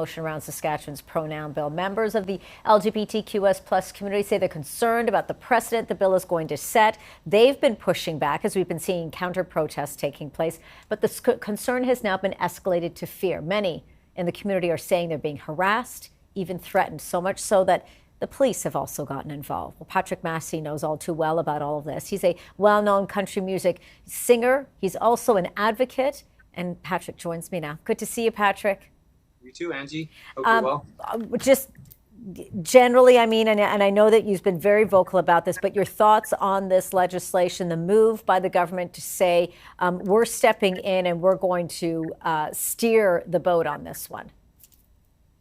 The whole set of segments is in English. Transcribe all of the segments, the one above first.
Motion around Saskatchewan's pronoun bill. Members of the LGBTQS plus community say they're concerned about the precedent the bill is going to set. They've been pushing back as we've been seeing counter protests taking place, but the concern has now been escalated to fear. Many in the community are saying they're being harassed, even threatened, so much so that the police have also gotten involved. Well, Patrick Massey knows all too well about all of this. He's a well-known country music singer. He's also an advocate. And Patrick joins me now. Good to see you, Patrick. You too, Angie. Hope you're well. Just generally, I mean, and I know that you've been very vocal about this, but your thoughts on this legislation, the move by the government to say we're stepping in and we're going to steer the boat on this one.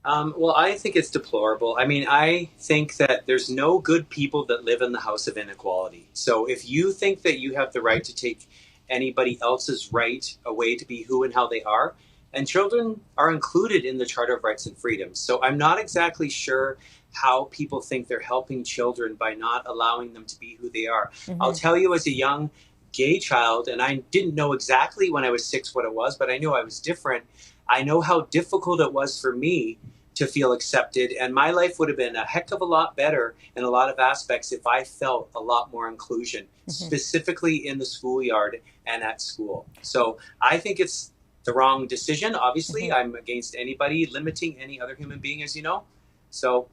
Well, I think it's deplorable. I mean, I think that there's no good people that live in the house of inequality. So if you think that you have the right to take anybody else's right away to be who and how they are, and children are included in the Charter of Rights and Freedoms. So I'm not exactly sure how people think they're helping children by not allowing them to be who they are. Mm-hmm. I'll tell you, as a young gay child, and I didn't know exactly when I was 6 what it was, but I knew I was different. I know how difficult it was for me to feel accepted, and my life would have been a heck of a lot better in a lot of aspects if I felt a lot more inclusion, specifically in the schoolyard and at school. So I think it's the wrong decision. Obviously, I'm against anybody limiting any other human being, as you know. So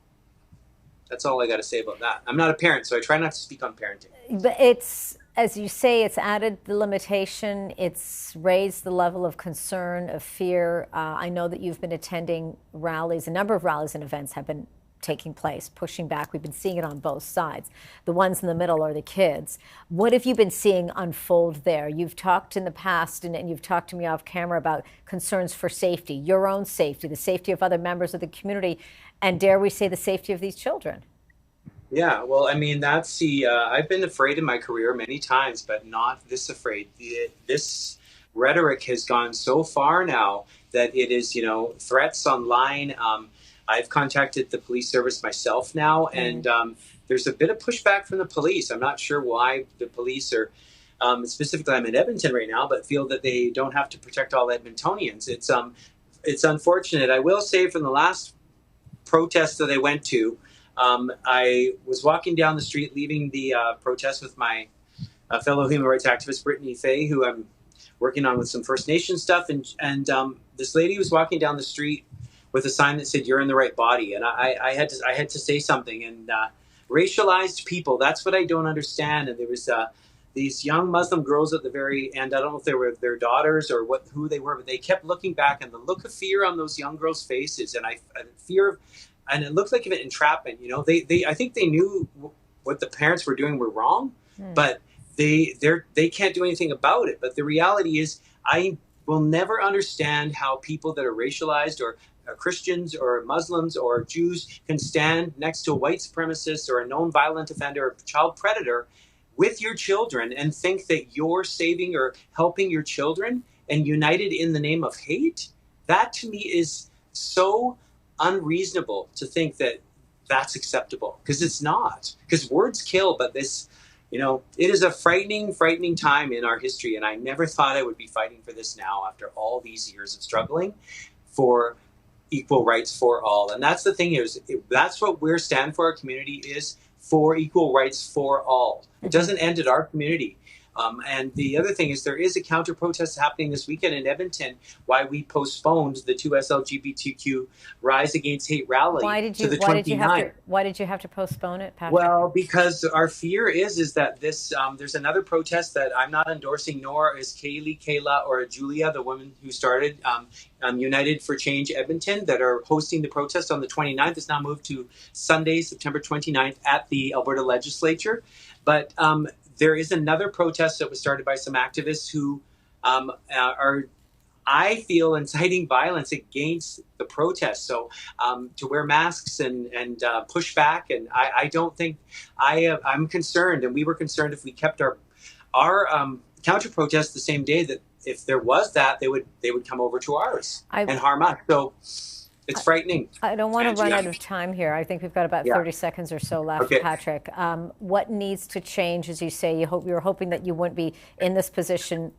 that's all I got to say about that. I'm not a parent, so I try not to speak on parenting. But it's, as you say, it's added the limitation. It's raised the level of concern, of fear. I know that you've been attending rallies. A number of rallies and events have been taking place, pushing back. We've been seeing it on both sides. The ones in the middle are the kids. What have you been seeing unfold there? You've talked in the past, and you've talked to me off camera about concerns for safety, your own safety, the safety of other members of the community, and dare we say the safety of these children. Yeah, well, I mean, that's the, I've been afraid in my career many times, but not this afraid. This rhetoric has gone so far now that it is, threats online. I've contacted the police service myself now, and there's a bit of pushback from the police. I'm not sure why the police are, specifically I'm in Edmonton right now, but feel that they don't have to protect all Edmontonians. It's unfortunate. I will say from the last protest that I went to, I was walking down the street leaving the protest with my fellow human rights activist, Brittany Fay, who I'm working on with some First Nation stuff. And this lady was walking down the street with a sign that said, "You're in the right body." And I had to say something. And racialized people, that's what I don't understand. And there was these young Muslim girls at the very end. I don't know if they were their daughters or who they were, but they kept looking back, and the look of fear on those young girls' faces, and and it looked like an entrapment. I think they knew what the parents were doing were wrong, but they can't do anything about it. But the reality is, I will never understand how people that are racialized or Christians or Muslims or Jews can stand next to a white supremacist or a known violent offender or child predator with your children and think that you're saving or helping your children and united in the name of hate. That to me is so unreasonable to think that that's acceptable, because it's not. Because words kill, but this, it is a frightening time in our history, and I never thought I would be fighting for this now after all these years of struggling for equal rights for all. And that's the thing is, that's what we stand for. Our community is for equal rights for all. It doesn't end at our community. And the other thing is, there is a counter protest happening this weekend in Edmonton, why we postponed the 2S LGBTQ Rise Against Hate rally to the 29th. Why did you have to postpone it, Patrick? Well, because our fear is that this there's another protest that I'm not endorsing, nor is Kayla, or Julia, the woman who started United For Change Edmonton, that are hosting the protest on the 29th. It's now moved to Sunday, September 29th at the Alberta Legislature. But there is another protest that was started by some activists who are, I feel, inciting violence against the protest. So to wear masks and push back. And I don't think I'm concerned, and we were concerned if we kept our counter protest the same day, that if there was that, they would come over to ours and harm us. So It's frightening. I don't want to Angie, run out of time here. I think we've got about yeah. 30 seconds or so left, Okay. Patrick. What needs to change, as you say? You're hoping that you wouldn't be in this position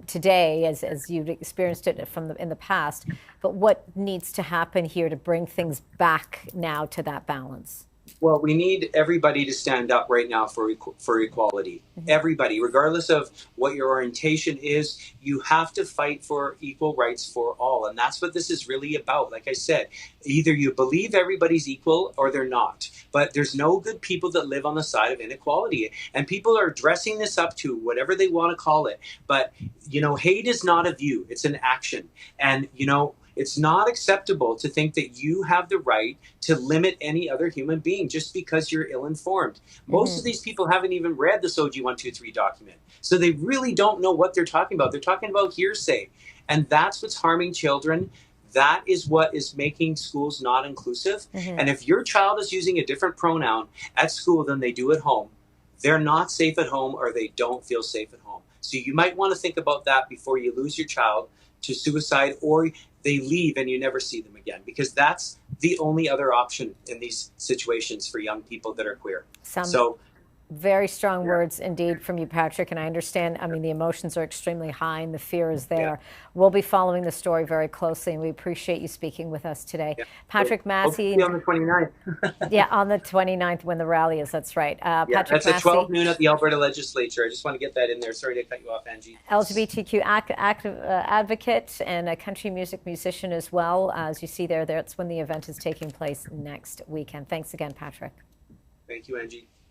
today, as you've experienced it in the past. But what needs to happen here to bring things back now to that balance? Well, we need everybody to stand up right now for equality. Mm-hmm. Everybody, regardless of what your orientation is, you have to fight for equal rights for all. And that's what this is really about. Like I said, either you believe everybody's equal or they're not. But there's no good people that live on the side of inequality. And people are dressing this up to whatever they want to call it. But, hate is not a view. It's an action. And, it's not acceptable to think that you have the right to limit any other human being just because you're ill-informed. Most of these people haven't even read the SOGI 123 document. So they really don't know what they're talking about. They're talking about hearsay. And that's what's harming children. That is what is making schools not inclusive. And if your child is using a different pronoun at school than they do at home, they're not safe at home or they don't feel safe at home. So you might want to think about that before you lose your child to suicide or they leave and you never see them again, because that's the only other option in these situations for young people that are queer. Very strong words indeed from you, Patrick, and I understand, the emotions are extremely high and the fear is there. Yeah. We'll be following the story very closely, and we appreciate you speaking with us today. Yeah. Patrick Massey. On the 29th. Yeah, on the 29th when the rally is, that's right. Patrick that's at 12 noon at the Alberta Legislature. I just want to get that in there. Sorry to cut you off, Angie. LGBTQ advocate and a country music musician as well. As you see there, that's when the event is taking place next weekend. Thanks again, Patrick. Thank you, Angie.